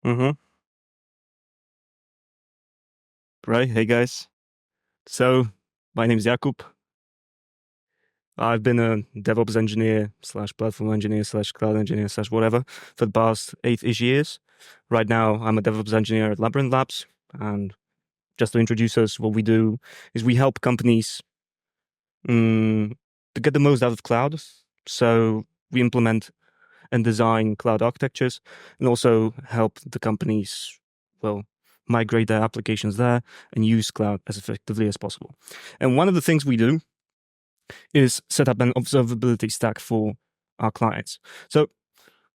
Mm-hmm. Right. Hey guys. So my name is Jakub. I've been a DevOps engineer slash platform engineer slash cloud engineer slash whatever for the past 8-ish years. Right now, I'm a DevOps engineer at Labyrinth Labs. And just to introduce us, what we do is we help companies to get the most out of cloud. So we implement and design cloud architectures and also help the companies, well, migrate their applications there and use cloud as effectively as possible. And one of the things we do is set up an observability stack for our clients. So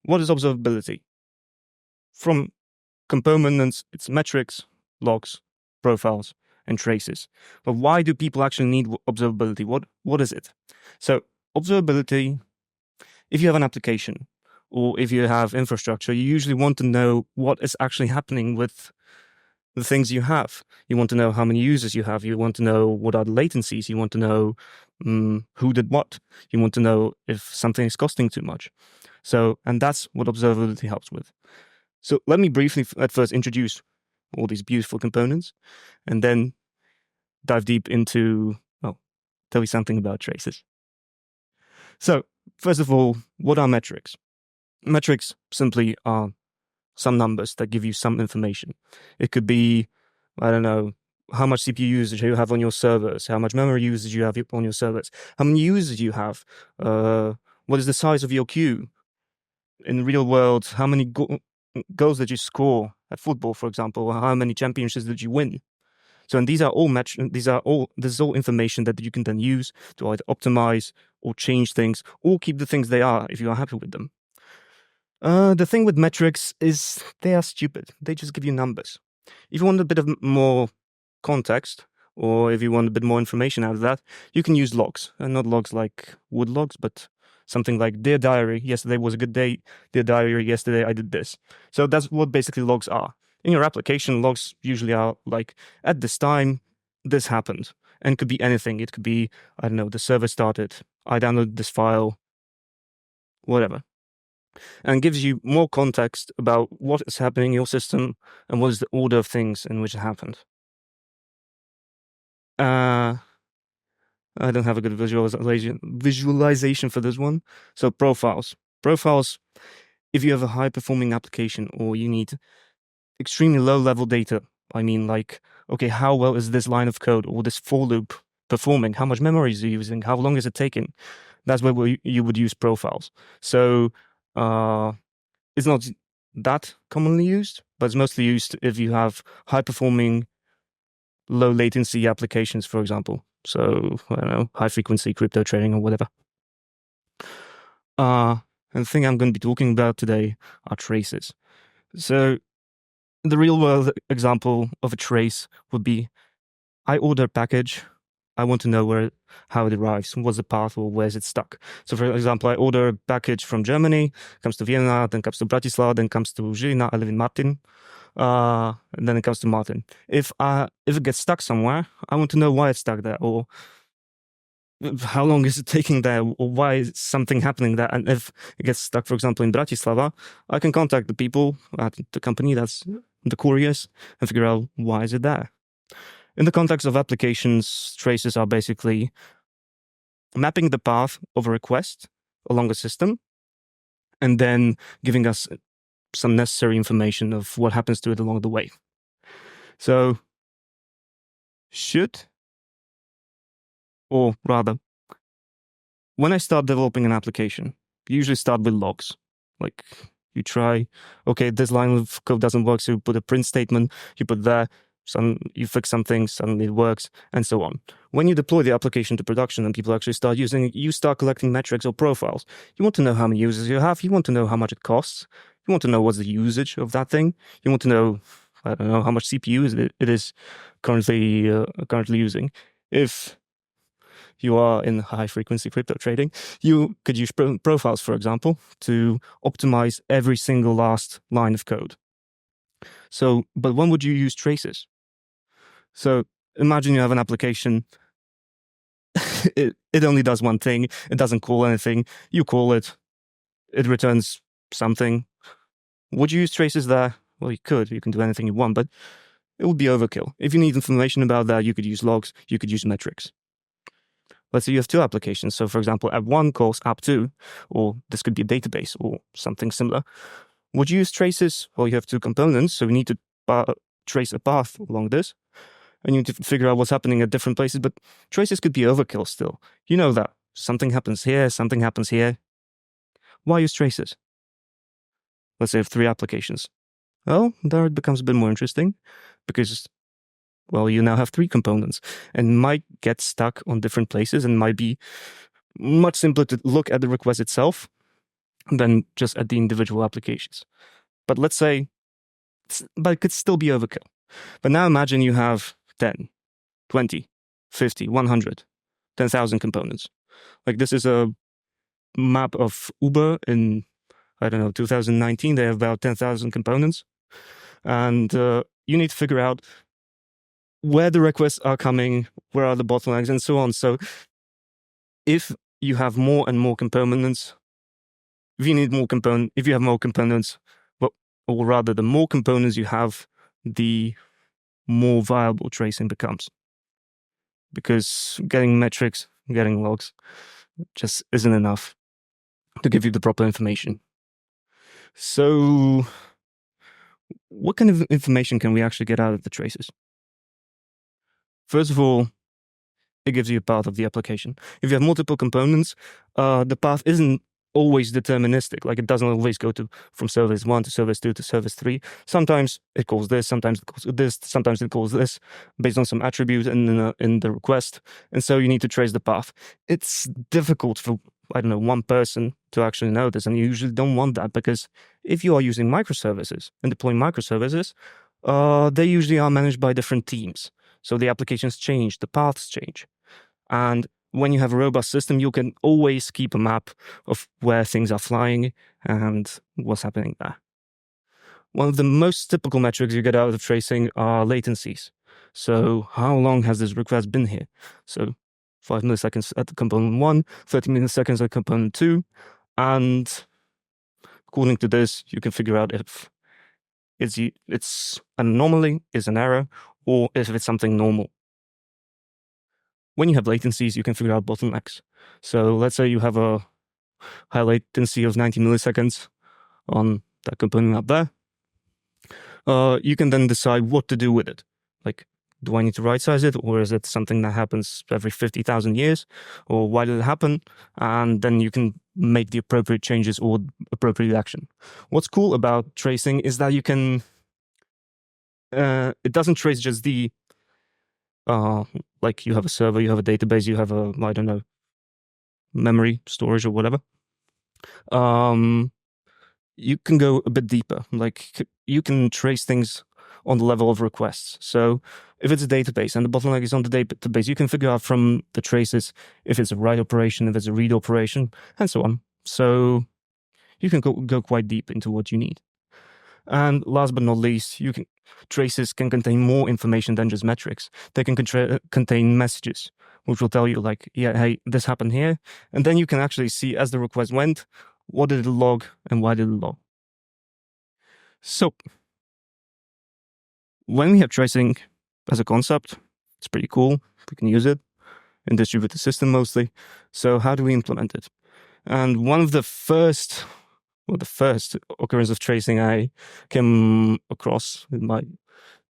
what is observability? From components, it's metrics, logs, profiles, and traces. But why do people actually need observability? What is it? So observability, if you have an application or if you have infrastructure, you usually want to know what is actually happening with the things you have. You want to know how many users you have. You want to know what are the latencies. You want to know who did what. You want to know if something is costing too much. So, and that's what observability helps with. So let me briefly at first introduce all these beautiful components and then dive deep into, tell you something about traces. So first of all, what are metrics? Metrics simply are some numbers that give you some information. It could be, I don't know, how much CPU usage you have on your servers, how much memory usage you have on your servers, how many users you have, what is the size of your queue. In the real world, how many goals did you score at football, for example, or how many championships did you win? So, and these are all this is all information that you can then use to either optimize or change things or keep the things they are if you are happy with them. The thing with metrics is they are stupid. They just give you numbers. If you want a bit of more context, or if you want a bit more information out of that, you can use logs. And not logs like wood logs, but something like Dear Diary, yesterday was a good day. Dear Diary, yesterday I did this. So that's what basically logs are. In your application, logs usually are like, at this time, this happened. And it could be anything. It could be, I don't know, the server started, I downloaded this file, whatever, and gives you more context about what is happening in your system and what is the order of things in which it happened. I don't have a good visualization for this one. So profiles. Profiles, if you have a high performing application or you need extremely low level data, I mean like, okay, how well is this line of code or this for loop performing? How much memory is it using? How long is it taking? That's where you would use profiles. So it's not that commonly used, but it's mostly used if you have high performing, low latency applications, for example. So, I don't know, high frequency crypto trading or whatever. And the thing I'm going to be talking about today are traces. So, the real world example of a trace would be I order a package. I want to know how it arrives, what's the path, or where is it stuck. So, for example, I order a package from Germany, comes to Vienna, then comes to Bratislava, then comes to Žilina. I live in Martin, and then it comes to Martin. If it gets stuck somewhere, I want to know why it's stuck there, or how long is it taking there, or why is something happening there. And if it gets stuck, for example, in Bratislava, I can contact the people at the company that's the couriers and figure out why is it there. In the context of applications, traces are basically mapping the path of a request along a system and then giving us some necessary information of what happens to it along the way. So, or rather, when I start developing an application, you usually start with logs. Like you try, okay, this line of code doesn't work, so you put a print statement, you put there, you fix something, suddenly it works, and so on. When you deploy the application to production and people actually start using it, you start collecting metrics or profiles. You want to know how many users you have. You want to know how much it costs. You want to know what's the usage of that thing. You want to know, I don't know, how much CPU it is currently using. If you are in high frequency crypto trading, you could use profiles, for example, to optimize every single last line of code. So, but when would you use traces? So imagine you have an application it only does one thing. It doesn't call anything. You call it. It returns something. Would you use traces there? Well, you could. You can do anything you want, but it would be overkill. If you need information about that, you could use logs. You could use metrics. Let's say you have two applications. So, for example, app1 calls app2, or this could be a database or something similar. Would you use traces? Well, you have two components, so you need to trace a path along this, and you need to figure out what's happening at different places. But traces could be overkill still. You know that something happens here, something happens here. Why use traces? Let's say you have three applications. Well, there it becomes a bit more interesting because, well, you now have three components and might get stuck on different places and might be much simpler to look at the request itself than just at the individual applications. But let's say, but it could still be overkill. But now imagine you have 10, 20, 50, 100, 10,000 components. Like this is a map of Uber in, I don't know, 2019. They have about 10,000 components. And you need to figure out where the requests are coming, where are the bottlenecks, and so on. So if you have more and more components, if you have more components, well, or rather the more components you have, the more viable tracing becomes. Because getting metrics, getting logs just isn't enough to give you the proper information. So what kind of information can we actually get out of the traces? First of all, it gives you a path of the application. If you have multiple components, the path isn't always deterministic. Like it doesn't always go from service 1 to service 2 to service 3. Sometimes it calls this, sometimes it calls this, sometimes it calls this based on some attribute in the request. And so you need to trace the path. It's difficult for, I don't know, one person to actually know this. And you usually don't want that because if you are using microservices and deploying microservices, they usually are managed by different teams. So the applications change, the paths change. And when you have a robust system, you can always keep a map of where things are flying and what's happening there. One of the most typical metrics you get out of tracing are latencies. So how long has this request been here? So 5 milliseconds at the component 1, 30 milliseconds at component 2. And according to this, you can figure out if it's an anomaly, is an error, or if it's something normal. When you have latencies, you can figure out bottlenecks. So let's say you have a high latency of 90 milliseconds on that component up there. You can then decide what to do with it. Like, do I need to right size it, or is it something that happens every 50,000 years, or why did it happen? And then you can make the appropriate changes or appropriate action. What's cool about tracing is that you can, it doesn't trace just the, like you have a server, you have a database, you have a, I don't know, memory storage or whatever. You can go a bit deeper. Like you can trace things on the level of requests. So if it's a database and the bottleneck is on the database, you can figure out from the traces if it's a write operation, if it's a read operation, and so on. So you can go quite deep into what you need. And last but not least, traces can contain more information than just metrics. They can contain messages, which will tell you like, yeah, hey, this happened here. And then you can actually see as the request went, what did it log and why did it log? So when we have tracing as a concept, it's pretty cool. We can use it in distributed system mostly. So how do we implement it? And one of the first occurrence of tracing I came across in my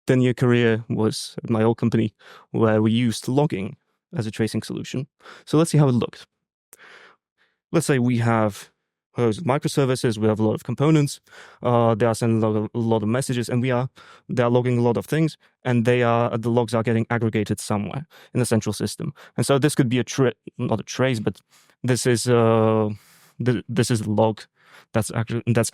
10-year career was at my old company, where we used logging as a tracing solution. So let's see how it looked. Let's say we have microservices, we have a lot of components, they are sending a lot of messages, and they are logging a lot of things, and the logs are getting aggregated somewhere in the central system. And so this could be not a trace, but this is a log that's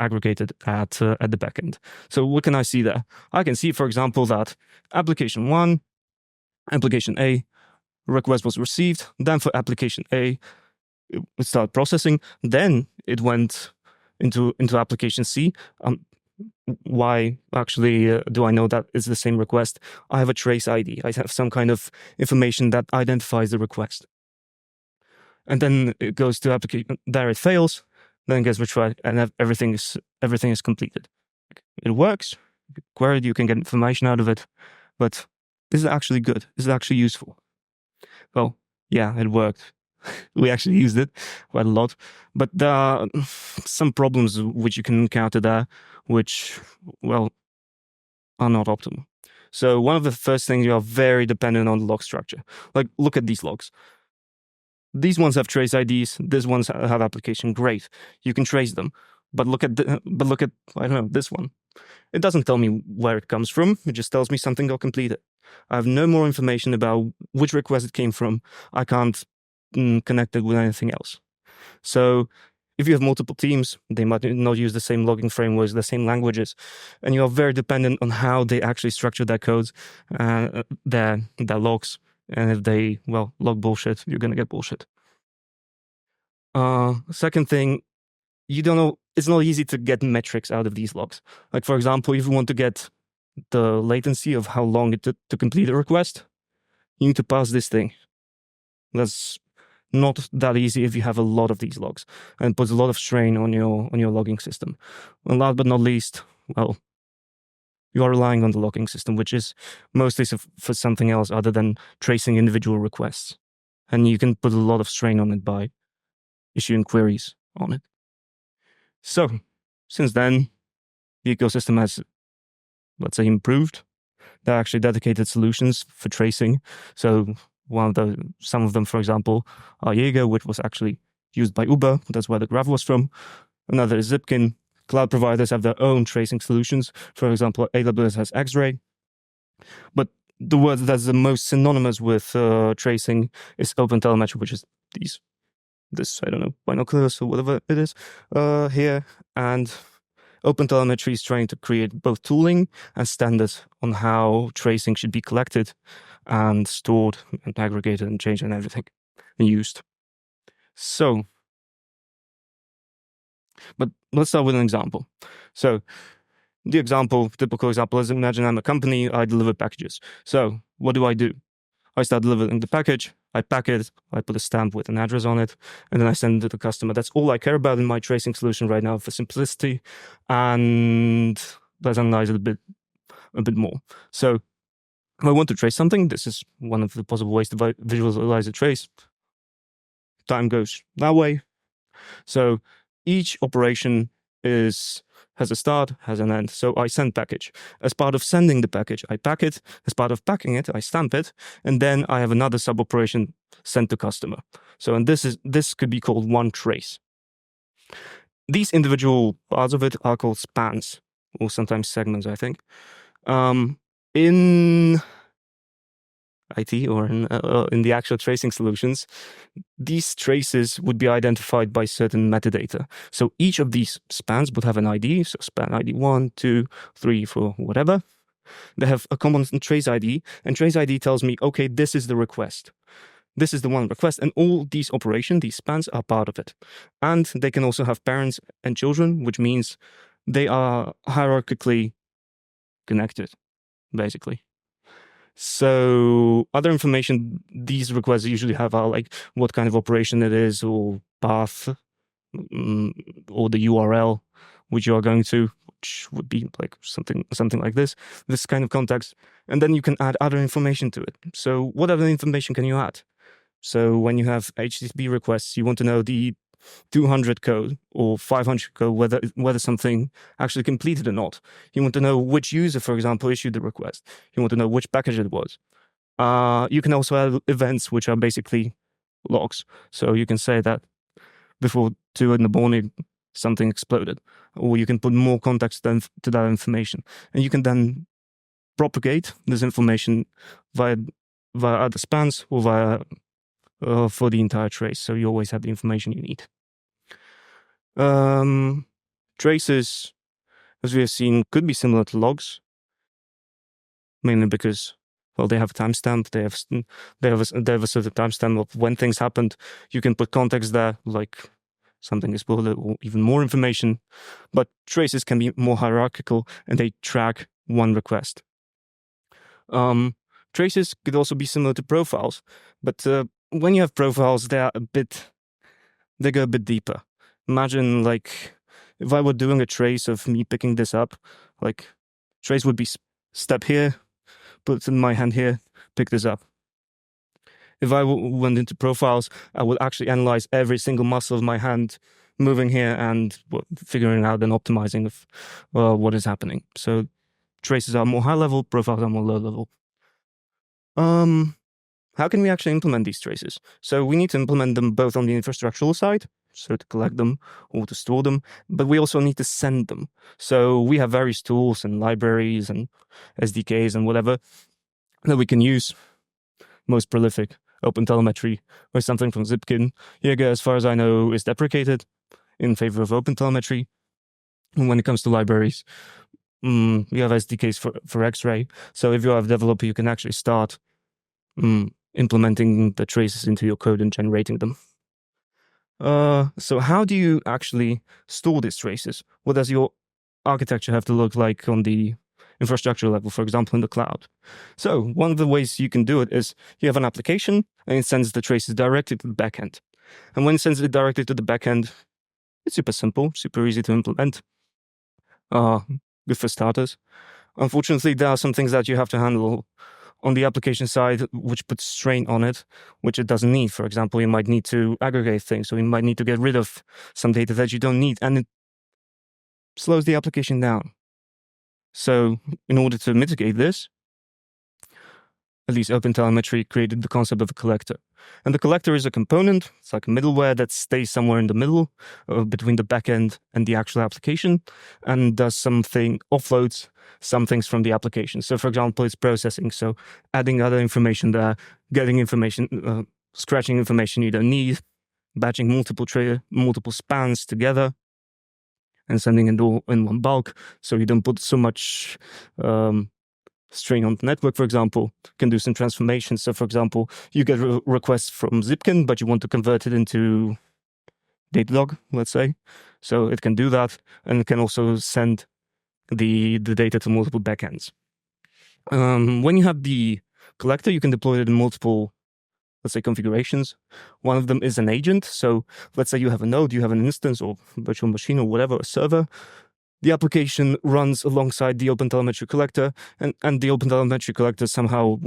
aggregated at the backend. So what can I see there? I can see, for example, that application 1, application A, request was received. Then for application A, it started processing. Then it went into application C. Why actually do I know that it's the same request? I have a trace ID. I have some kind of information that identifies the request. and then it goes to application. There it fails, then it gets retried, and everything is completed. It works. Queried, you can get information out of it, but is it actually good? Is it actually useful? Well, yeah, it worked. We actually used it quite a lot, but there are some problems which you can encounter there, which, well, are not optimal. So one of the first things, you are very dependent on the log structure. Like, look at these logs. These ones have trace IDs. These ones have application. Great, you can trace them. But look at I don't know, this one. It doesn't tell me where it comes from. It just tells me something got completed. I have no more information about which request it came from. I can't connect it with anything else. So if you have multiple teams, they might not use the same logging frameworks, the same languages, and you are very dependent on how they actually structure their codes, their logs. And if they, log bullshit, you're going to get bullshit. Second thing, you don't know, it's not easy to get metrics out of these logs. Like, for example, if you want to get the latency of how long it took to complete a request, you need to pass this thing. That's not that easy if you have a lot of these logs, and puts a lot of strain on your logging system. And last but not least, you are relying on the logging system, which is mostly for something else other than tracing individual requests. And you can put a lot of strain on it by issuing queries on it. So, since then, the ecosystem has, let's say, improved. There are actually dedicated solutions for tracing. So some of them, for example, are Jaeger, which was actually used by Uber. That's where the graph was from. Another is Zipkin. Cloud providers have their own tracing solutions. For example, AWS has X-Ray. But the word that's the most synonymous with tracing is OpenTelemetry, which is this, I don't know, binoculars or whatever it is here. And OpenTelemetry is trying to create both tooling and standards on how tracing should be collected and stored and aggregated and changed and everything and used. So, but let's start with an example. So the typical example is, imagine I'm a company, I deliver packages. So what do? I start delivering the package, I pack it, I put a stamp with an address on it, and then I send it to the customer. That's all I care about in my tracing solution right now for simplicity. And let's analyze it a bit more. So if I want to trace something, this is one of the possible ways to visualize a trace. Time goes that way. So each operation has a start, has an end. So I send package. As part of sending the package, I pack it. As part of packing it, I stamp it. And then I have another sub-operation sent to customer. So, and this could be called one trace. These individual parts of it are called spans, or sometimes segments, I think. In IT or in the actual tracing solutions, these traces would be identified by certain metadata. So each of these spans would have an ID, so span ID 1, 2, 3, 4, whatever. They have a common trace ID, and trace ID tells me, okay, this is the request. This is the one request, and all these operations, these spans, are part of it. And they can also have parents and children, which means they are hierarchically connected, basically. So other information these requests usually have are like what kind of operation it is, or path, or the URL which you are going to, which would be like something like this kind of context. And then you can add other information to it. So what other information can you add? So when you have HTTP requests, you want to know the 200 code or 500 code, whether something actually completed or not. You want to know which user, for example, issued the request. You want to know which package it was. You can also add events, which are basically logs. So you can say that before 2 in the morning, something exploded, or you can put more context to that information. And you can then propagate this information via other spans or via for the entire trace. So you always have the information you need. Traces, as we have seen, could be similar to logs, mainly because, well, they have a timestamp. They have a certain timestamp of when things happened. You can put context there, like something exploded, or even more information. But traces can be more hierarchical, and they track one request. Traces could also be similar to profiles, but when you have profiles, they are a bit they go a bit deeper. Imagine like if I were doing a trace of me picking this up, like trace would be step here, put it in my hand here, pick this up. If I went into profiles, I would actually analyze every single muscle of my hand moving here and figuring out and optimizing of what is happening. So traces are more high level, profiles are more low level. How can we actually implement these traces? So we need to implement them both on the infrastructural side, so to collect them or to store them, but we also need to send them. So we have various tools and libraries and SDKs and whatever that we can use. Most prolific, OpenTelemetry, or something from Zipkin. Jaeger, as far as I know, is deprecated in favor of OpenTelemetry. And when it comes to libraries, we have SDKs for X-Ray. So if you're a developer, you can actually start implementing the traces into your code and generating them. So how do you actually store these traces? What does your architecture have to look like on the infrastructure level, for example, in the cloud? So one of the ways you can do it is you have an application and it sends the traces directly to the backend. And when it sends it directly to the backend, it's super simple, super easy to implement. Good for starters. Unfortunately, there are some things that you have to handle on the application side, which puts strain on it, which it doesn't need. For example, you might need to aggregate things, or you might need to get rid of some data that you don't need, and it slows the application down. So in order to mitigate this, at least OpenTelemetry created the concept of a collector. And the collector is a component. It's like a middleware that stays somewhere in the middle between the backend and the actual application and does something, offloads some things from the application. So for example, it's processing. So adding other information there, getting information, scratching information you don't need, batching multiple spans together and sending it all in one bulk. So you don't put so much strain on the network, for example, can do some transformations. So, for example, you get requests from Zipkin, but you want to convert it into Datadog, let's say. So it can do that, and it can also send the data to multiple backends. When you have the collector, you can deploy it in multiple, let's say, configurations. One of them is an agent. So let's say you have a node, you have an instance or virtual machine or whatever, a server. The application runs alongside the OpenTelemetry collector, and the OpenTelemetry collector somehow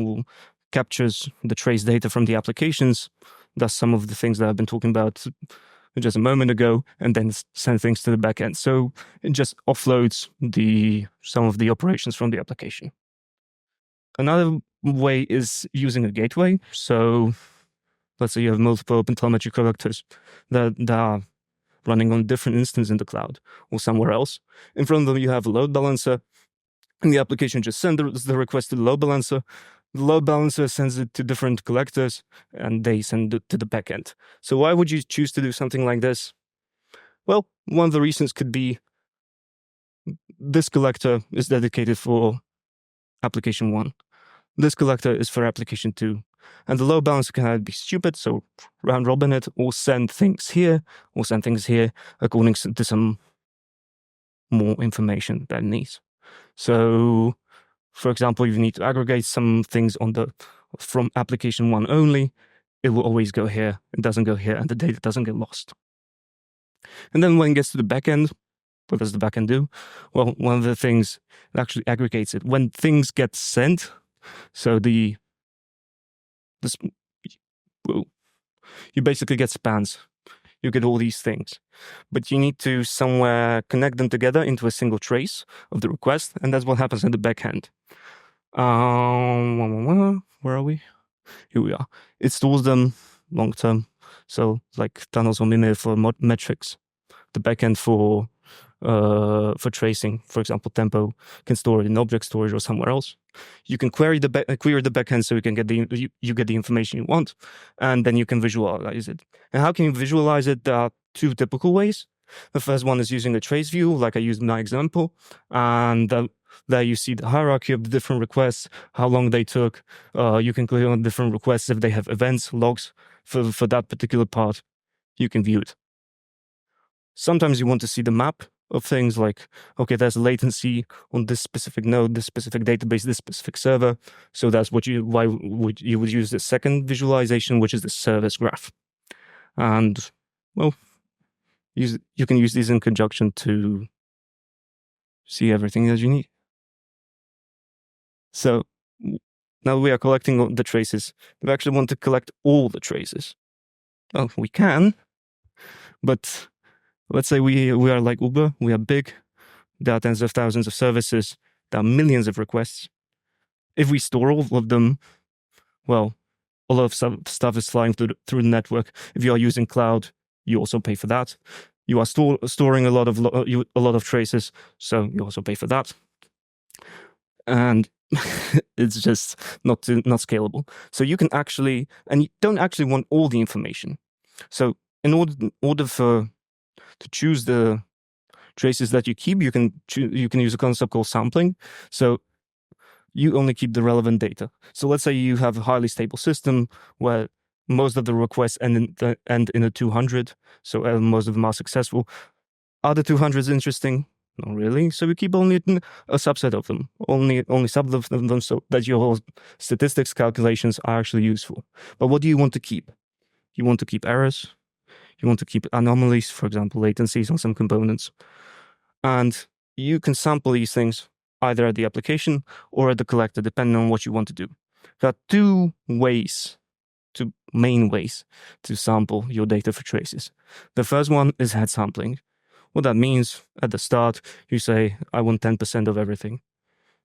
captures the trace data from the applications, does some of the things that I've been talking about just a moment ago, and then send things to the backend. So it just offloads some of the operations from the application. Another way is using a gateway. So let's say you have multiple OpenTelemetry collectors that are running on different instances in the cloud or somewhere else. In front of them, you have a load balancer, and the application just sends the request to the load balancer. The load balancer sends it to different collectors, and they send it to the backend. So why would you choose to do something like this? Well, one of the reasons could be this collector is dedicated for application 1. This collector is for application 2. And the load balancer can either be stupid, so round robin it, or send things here, or send things here, according to some more information that it needs. So, for example, if you need to aggregate some things from application 1 only, it will always go here. It doesn't go here, and the data doesn't get lost. And then when it gets to the backend, what does the backend do? Well, one of the things that actually aggregates it. When things get sent, so you basically get spans. You get all these things, but you need to somewhere connect them together into a single trace of the request, and that's what happens in the backend. Where are we? Here we are. It stores them long term, so like tunnels or Mimir for metrics. The backend for tracing, for example, Tempo can store it in object storage or somewhere else. You can query the backend so you can get you get the information you want, and then you can visualize it. And how can you visualize it? There are 2 typical ways. The first one is using a trace view, like I used in my example, and there you see the hierarchy of the different requests, how long they took. You can click on different requests if they have events, logs for that particular part. You can view it. Sometimes you want to see the map of things like, okay, there's latency on this specific node, this specific database, this specific server. So that's why you would use the second visualization, which is the service graph. And well, you can use these in conjunction to see everything that you need. So now we are collecting the traces. We actually want to collect all the traces. Well, we can, but let's say we are like Uber. We are big. There are tens of thousands of services. There are millions of requests. If we store all of them, well, a lot of stuff is flying through the network. If you are using cloud, you also pay for that. You are storing a lot of traces, so you also pay for that. And it's just not scalable. So you can actually, and you don't actually want all the information. So in order to choose the traces that you keep, you can use a concept called sampling. So you only keep the relevant data. So let's say you have a highly stable system where most of the requests end in a 200. So most of them are successful. Are the 200s interesting? Not really. So we keep only a subset of them, only subset of them, so that your statistics calculations are actually useful. But what do you want to keep? You want to keep errors. You want to keep anomalies, for example, latencies on some components. And you can sample these things either at the application or at the collector, depending on what you want to do. There are two main ways to sample your data for traces. The first one is head sampling. What that means, at the start, you say, I want 10% of everything.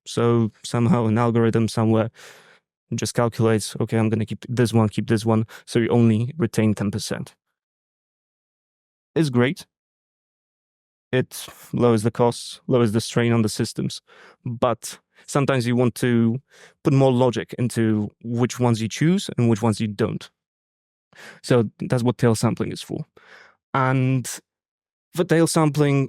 So somehow an algorithm somewhere just calculates, okay, I'm going to keep this one, so you only retain 10%. It's great. It lowers the costs, lowers the strain on the systems. But sometimes you want to put more logic into which ones you choose and which ones you don't. So that's what tail sampling is for. And for tail sampling,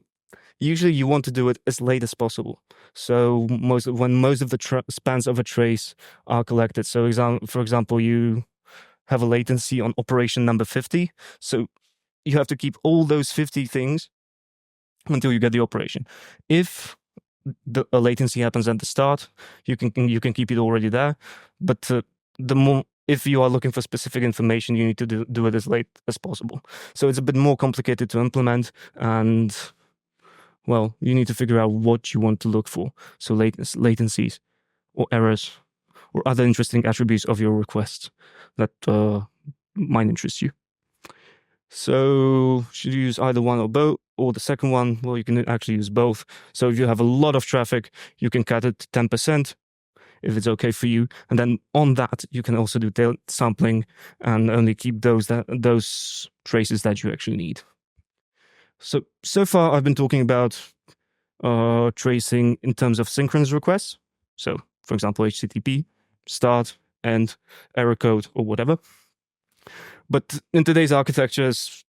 usually you want to do it as late as possible. So when most of the spans of a trace are collected. So for example, you have a latency on operation number 50. So you have to keep all those 50 things until you get the operation. If a latency happens at the start, you can keep it already there. But if you are looking for specific information, you need to do it as late as possible. So it's a bit more complicated to implement, and well, you need to figure out what you want to look for. So latencies or errors or other interesting attributes of your requests that might interest you. So should you use either one or both, or the second one? Well, you can actually use both. So if you have a lot of traffic, you can cut it to 10% if it's okay for you. And then on that, you can also do tail sampling and only keep those traces that you actually need. So far, I've been talking about tracing in terms of synchronous requests. So, for example, HTTP, start, end, error code, or whatever. But in today's architectures,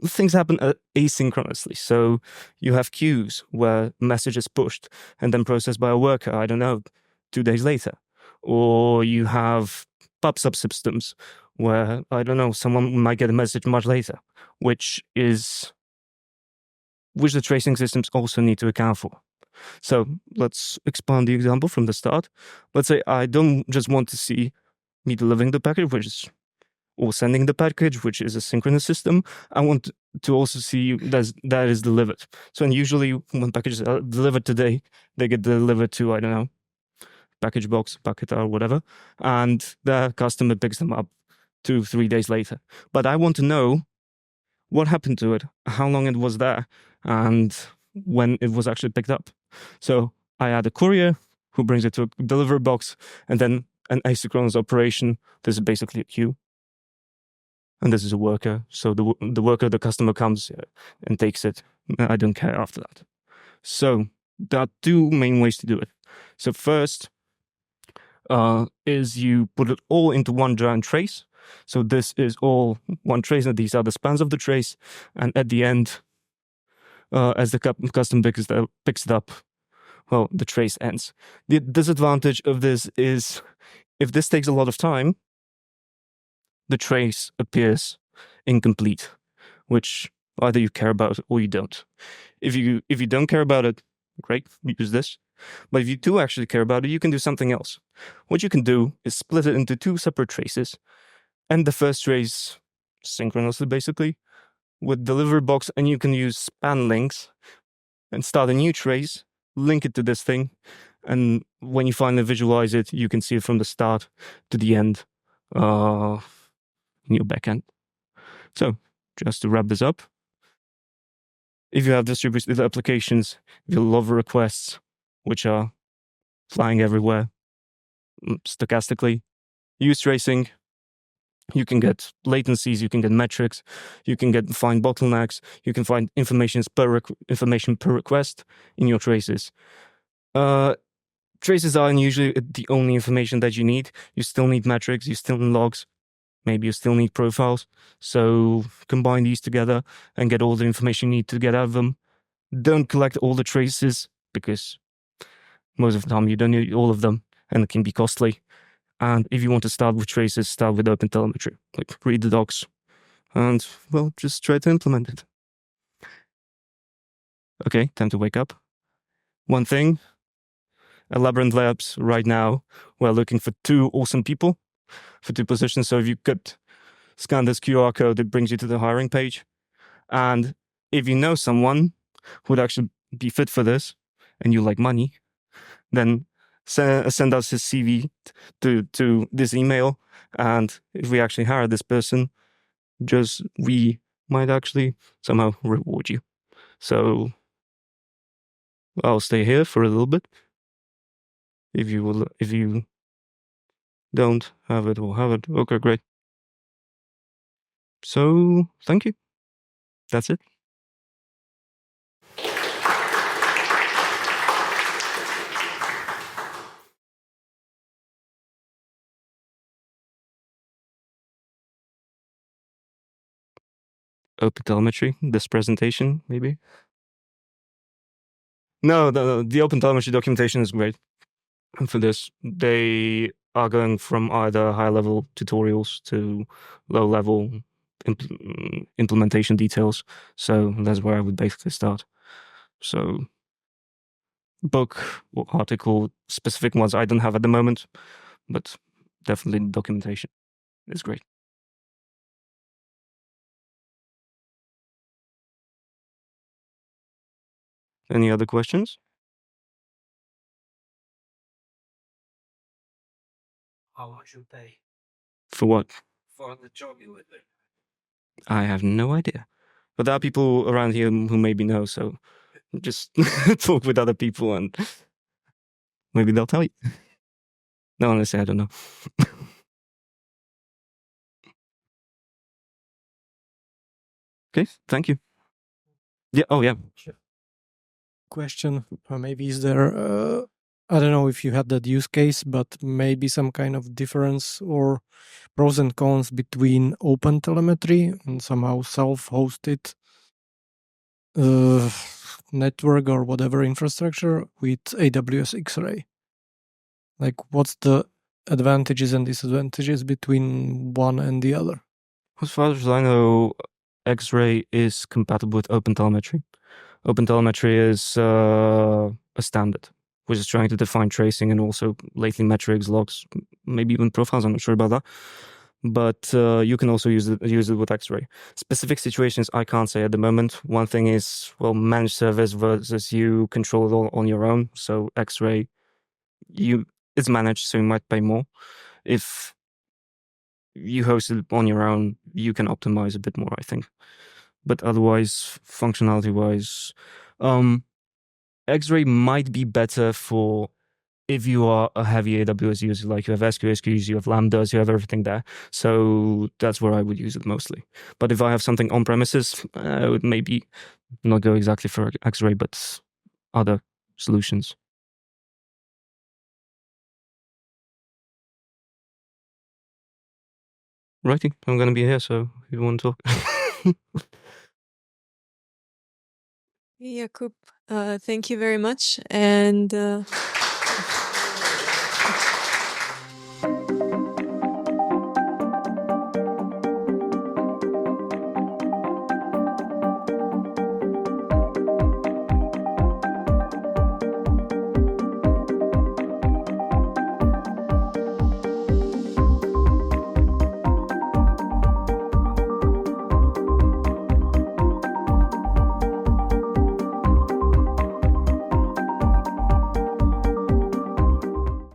things happen asynchronously. So you have queues where message is pushed and then processed by a worker, I don't know, 2 days later. Or you have pub subsystems where, I don't know, someone might get a message much later, which the tracing systems also need to account for. So let's expand the example from the start. Let's say I don't just want to see me delivering the package, or sending the package, which is a synchronous system. I want to also see that is delivered. So and usually when packages are delivered today, they get delivered to, I don't know, package box, packet or whatever, and the customer picks them up 2-3 days later. But I want to know what happened to it, how long it was there, and when it was actually picked up. So I add a courier who brings it to a delivery box, and then an asynchronous operation. This is basically a queue. And this is a worker. So the customer comes and takes it. I don't care after that. So there are two main ways to do it. So first is you put it all into one giant trace. So this is all one trace, and these are the spans of the trace. And at the end, as the customer picks it up, well, the trace ends. The disadvantage of this is if this takes a lot of time, the trace appears incomplete, which either you care about or you don't. If you don't care about it, great, use this. But if you do actually care about it, you can do something else. What you can do is split it into two separate traces, and the first trace synchronously, basically, with delivery box, and you can use span links and start a new trace, link it to this thing, and when you finally visualize it, you can see it from the start to the end in your backend. So just to wrap this up, if you have distributed applications, if you love requests, which are flying everywhere stochastically, use tracing. You can get latencies, you can get metrics, you can find bottlenecks, you can find information per request in your traces. Traces aren't usually the only information that you need. You still need metrics, you still need logs, maybe you still need profiles. So combine these together and get all the information you need to get out of them. Don't collect all the traces, because most of the time you don't need all of them and it can be costly. And if you want to start with traces, start with OpenTelemetry. Like, read the docs and, well, just try to implement it. Okay, time to wake up. One thing, at Labyrinth Labs right now, we're looking for 2 awesome people for 2 positions. So if you could scan this QR code, it brings you to the hiring page. And if you know someone who would actually be fit for this and you like money, then send us his CV to this email. And if we actually hire this person, we might actually somehow reward you. So I'll stay here for a little bit. If you don't have it, we'll have it. Okay, great. So thank you. That's it. OpenTelemetry, this presentation, maybe? No, the OpenTelemetry documentation is great for this. They are going from either high-level tutorials to low-level implementation details. So that's where I would basically start. So book or article, specific ones I don't have at the moment, but definitely documentation is great. Any other questions? How much you pay For what? for the job you would do? I have no idea. But there are people around here who maybe know, so just talk with other people and maybe they'll tell you. No, honestly, I don't know. Okay, thank you. Yeah, oh yeah. Question, maybe is there, I don't know if you had that use case, but maybe some kind of difference or pros and cons between OpenTelemetry and somehow self-hosted network or whatever infrastructure with AWS X-Ray? Like, what's the advantages and disadvantages between one and the other? As far as I know, X-Ray is compatible with OpenTelemetry. OpenTelemetry is a standard, which is trying to define tracing and also lately metrics, logs, maybe even profiles. I'm not sure about that. But you can also use it with X-Ray. Specific situations I can't say at the moment. One thing is, well, managed service versus you control it all on your own. So X-Ray, it's managed, so you might pay more. If you host it on your own, you can optimize a bit more, I think. But otherwise, functionality-wise, X-Ray might be better for if you are a heavy AWS user, like you have SQS queues, you have Lambdas, you have everything there. So that's where I would use it mostly. But if I have something on premises, I would maybe not go exactly for X-Ray, but other solutions. Righty, I'm going to be here, so if you want to talk. Jakub, thank you very much. And